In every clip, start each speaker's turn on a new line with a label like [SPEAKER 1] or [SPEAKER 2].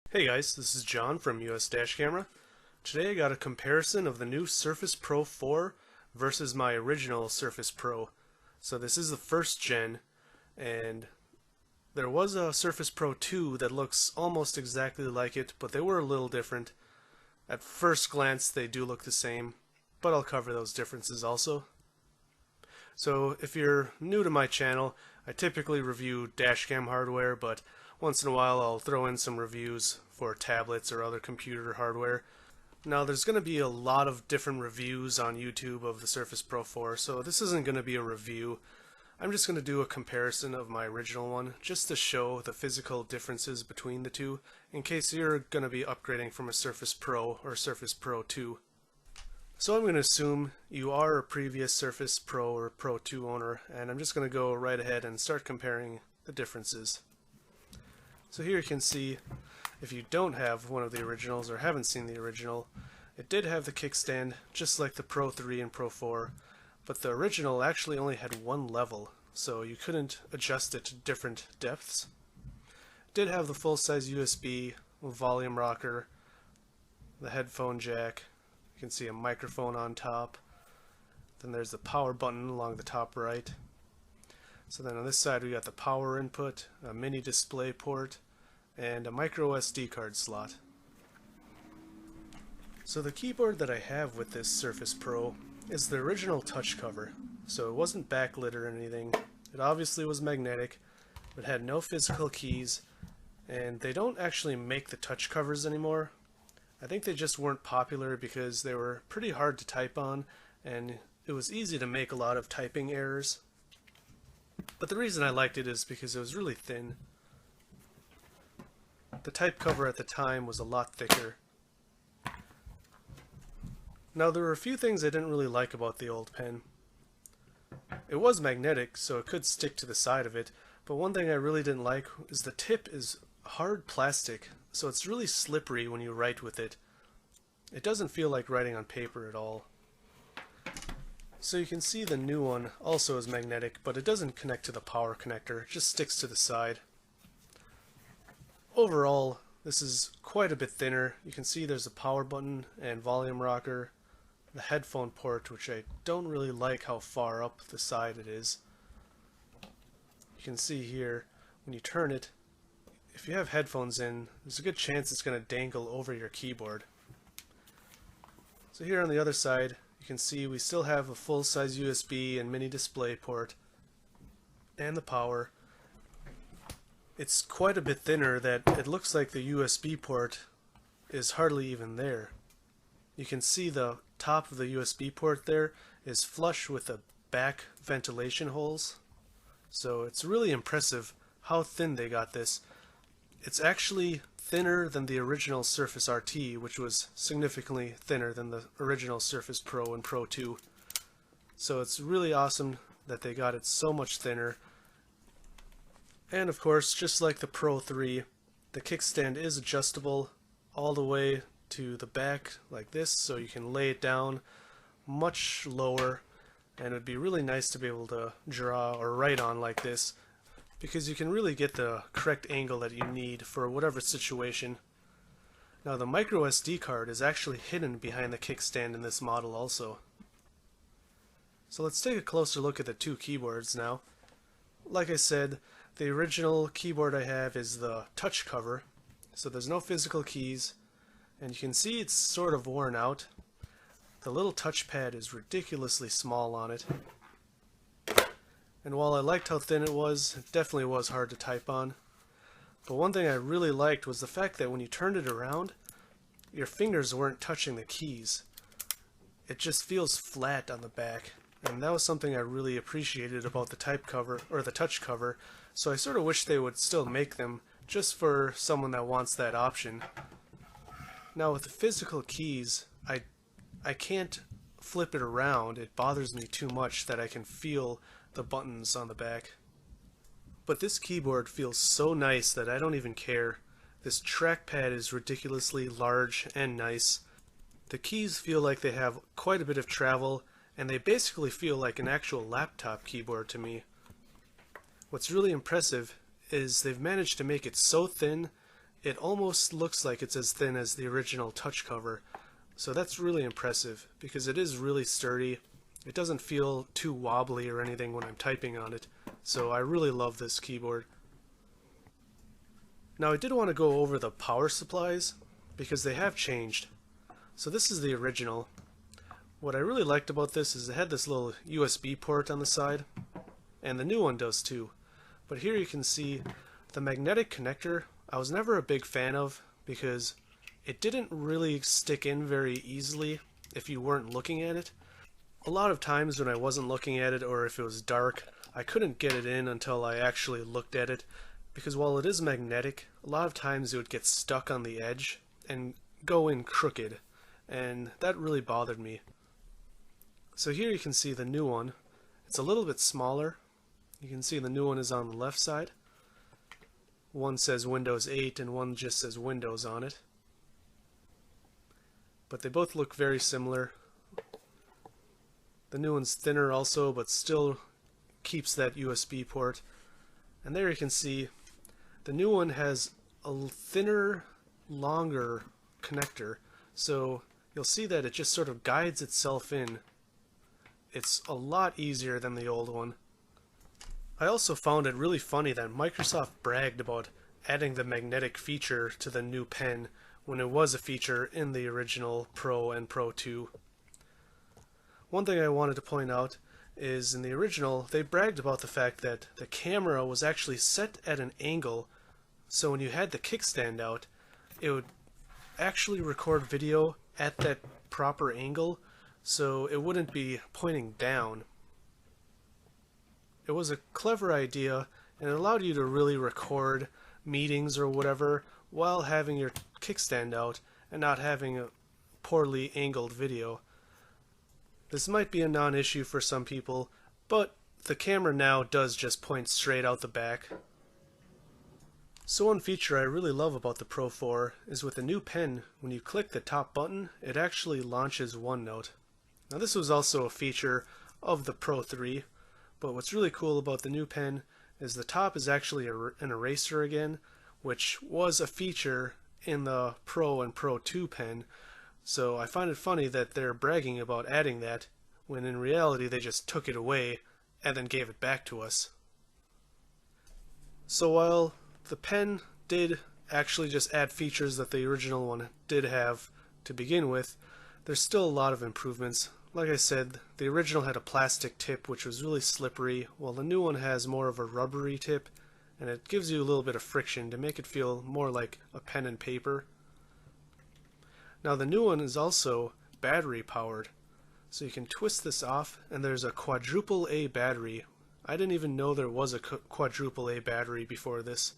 [SPEAKER 1] Hey guys, this is John from US Dash Camera. Today I got a comparison of the new Surface Pro 4 versus my original Surface Pro. So this is the first gen, and there was a Surface Pro 2 that looks almost exactly like it, but they were a little different. At first glance they do look the same, but I'll cover those differences also. So if you're new to my channel, I typically review dashcam hardware, but once in a while I'll throw in some reviews for tablets or other computer hardware. Now there's going to be a lot of different reviews on YouTube of the Surface Pro 4, so this isn't going to be a review. I'm just going to do a comparison of my original one, just to show the physical differences between the two, in case you're going to be upgrading from a Surface Pro or Surface Pro 2. So I'm going to assume you are a previous Surface Pro or Pro 2 owner, and I'm just going to go right ahead and start comparing the differences. So here you can see, if you don't have one of the originals or haven't seen the original, it did have the kickstand just like the Pro 3 and Pro 4, but the original actually only had one level, so you couldn't adjust it to different depths. It did have the full-size USB, volume rocker, the headphone jack. You can see a microphone on top. Then there's the power button along the top right. So then on this side we got the power input, a mini display port, and a micro SD card slot. So the keyboard that I have with this Surface Pro is the original touch cover. So it wasn't backlit or anything. It obviously was magnetic, but had no physical keys, and they don't actually make the touch covers anymore. I think they just weren't popular because they were pretty hard to type on, and it was easy to make a lot of typing errors. But the reason I liked it is because it was really thin. The type cover at the time was a lot thicker. Now there were a few things I didn't really like about the old pen. It was magnetic, so it could stick to the side of it, but one thing I really didn't like is the tip is hard plastic, so it's really slippery when you write with it. It doesn't feel like writing on paper at all. So you can see the new one also is magnetic, but it doesn't connect to the power connector, it just sticks to the side. Overall, this is quite a bit thinner. You can see there's a power button and volume rocker, the headphone port, which I don't really like how far up the side it is. You can see here, when you turn it, if you have headphones in, there's a good chance it's going to dangle over your keyboard. So here on the other side, you can see we still have a full-size USB and mini display port, and the power. It's quite a bit thinner that it looks like the USB port is hardly even there. You can see the top of the USB port there is flush with the back ventilation holes. So it's really impressive how thin they got this. It's actually thinner than the original Surface RT, which was significantly thinner than the original Surface Pro and Pro 2. So it's really awesome that they got it so much thinner. And of course, just like the Pro 3, the kickstand is adjustable all the way to the back like this, so you can lay it down much lower, and it would be really nice to be able to draw or write on like this, because you can really get the correct angle that you need for whatever situation. Now the micro SD card is actually hidden behind the kickstand in this model also. So let's take a closer look at the two keyboards now. Like I said, the original keyboard I have is the touch cover, so there's no physical keys, and you can see it's sort of worn out. The little touchpad is ridiculously small on it. And while I liked how thin it definitely was hard to type on. But one thing I really liked was the fact that when you turned it around, your fingers weren't touching the keys. It just feels flat on the back. And that was something I really appreciated about the type cover, or the touch cover, so I sort of wish they would still make them, just for someone that wants that option. Now with the physical keys, I can't flip it around. It bothers me too much that I can feel the buttons on the back. But this keyboard feels so nice that I don't even care. This trackpad is ridiculously large and nice. The keys feel like they have quite a bit of travel, and they basically feel like an actual laptop keyboard to me. What's really impressive is they've managed to make it so thin it almost looks like it's as thin as the original touch cover. So that's really impressive because it is really sturdy. It doesn't feel too wobbly or anything when I'm typing on it. So I really love this keyboard. Now I did want to go over the power supplies because they have changed. So this is the original. What I really liked about this is it had this little USB port on the side, and the new one does too. But here you can see the magnetic connector I was never a big fan of because it didn't really stick in very easily if you weren't looking at it. A lot of times when I wasn't looking at it, or if it was dark, I couldn't get it in until I actually looked at it, because while it is magnetic, a lot of times it would get stuck on the edge and go in crooked, and that really bothered me. So here you can see the new one. It's a little bit smaller. You can see the new one is on the left side. One says Windows 8 and one just says Windows on it. But they both look very similar. The new one's thinner also, but still keeps that USB port. And there you can see the new one has a thinner, longer connector. So you'll see that it just sort of guides itself in. It's a lot easier than the old one. I also found it really funny that Microsoft bragged about adding the magnetic feature to the new pen when it was a feature in the original Pro and Pro 2. One thing I wanted to point out is in the original they bragged about the fact that the camera was actually set at an angle, so when you had the kickstand out it would actually record video at that proper angle, so it wouldn't be pointing down. It was a clever idea, and it allowed you to really record meetings or whatever while having your kickstand out and not having a poorly angled video. This might be a non-issue for some people, but the camera now does just point straight out the back. So one feature I really love about the Pro 4 is with the new pen, when you click the top button, it actually launches OneNote. Now this was also a feature of the Pro 3, but what's really cool about the new pen is the top is actually an eraser again, which was a feature in the Pro and Pro 2 pen, so I find it funny that they're bragging about adding that, when in reality they just took it away and then gave it back to us. So while the pen did actually just add features that the original one did have to begin with, there's still a lot of improvements. Like I said, the original had a plastic tip which was really slippery, while the new one has more of a rubbery tip, and it gives you a little bit of friction to make it feel more like a pen and paper. Now the new one is also battery powered, so you can twist this off and there's a quadruple A battery. I didn't even know there was a quadruple A battery before this.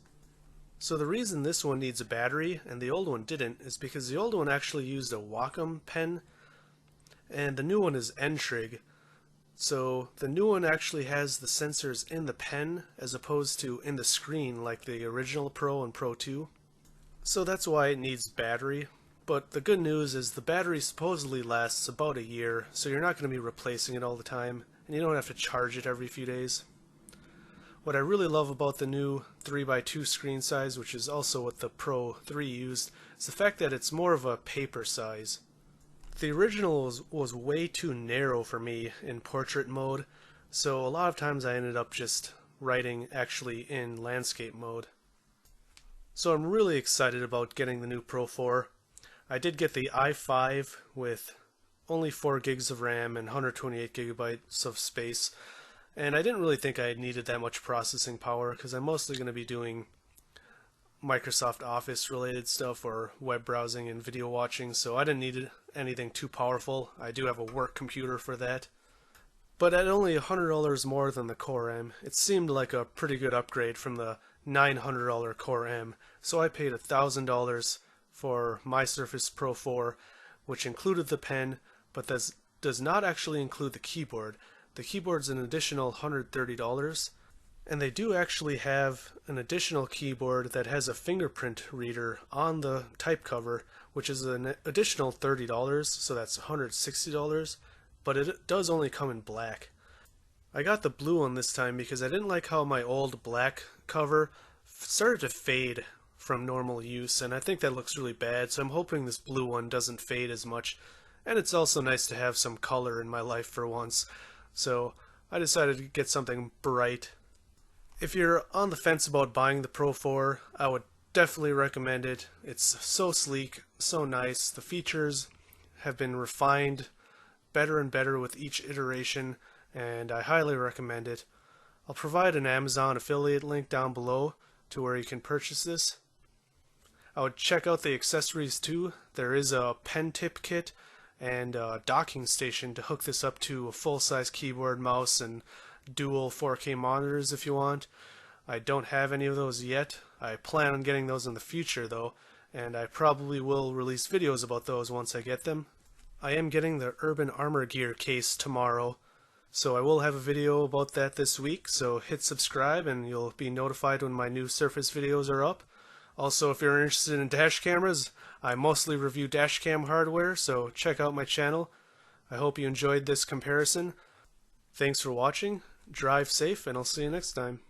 [SPEAKER 1] So the reason this one needs a battery and the old one didn't is because the old one actually used a Wacom pen and the new one is N-Trig. So the new one actually has the sensors in the pen as opposed to in the screen like the original Pro and Pro 2. So that's why it needs battery. But the good news is the battery supposedly lasts about a year, so you're not going to be replacing it all the time, and you don't have to charge it every few days. What I really love about the new 3x2 screen size, which is also what the Pro 3 used, is the fact that it's more of a paper size. The original was way too narrow for me in portrait mode, so a lot of times I ended up just writing actually in landscape mode. So I'm really excited about getting the new Pro 4. I did get the i5 with only 4 gigs of RAM and 128 gigabytes of space, and I didn't really think I needed that much processing power because I'm mostly going to be doing Microsoft Office related stuff or web browsing and video watching, so I didn't need anything too powerful. I do have a work computer for that. But at only $100 more than the Core M, it seemed like a pretty good upgrade from the $900 Core M, so I paid $1,000 for my Surface Pro 4, which included the pen, but does not actually include the keyboard. The keyboard's an additional $130, and they do actually have an additional keyboard that has a fingerprint reader on the type cover, which is an additional $30, so that's $160, but it does only come in black. I got the blue one this time because I didn't like how my old black cover started to fade from normal use, and I think that looks really bad, so I'm hoping this blue one doesn't fade as much. And it's also nice to have some color in my life for once, so I decided to get something bright. If you're on the fence about buying the Pro 4, I would definitely recommend it. It's so sleek, so nice. The features have been refined better and better with each iteration, and I highly recommend it. I'll provide an Amazon affiliate link down below to where you can purchase this. I would check out the accessories too. There is a pen tip kit and a docking station to hook this up to a full-size keyboard, mouse, and dual 4K monitors if you want. I don't have any of those yet. I plan on getting those in the future though, and I probably will release videos about those once I get them. I am getting the Urban Armor Gear case tomorrow, so I will have a video about that this week, so hit subscribe and you'll be notified when my new Surface videos are up. Also, if you're interested in dash cameras, I mostly review dash cam hardware, so check out my channel. I hope you enjoyed this comparison. Thanks for watching, drive safe, and I'll see you next time.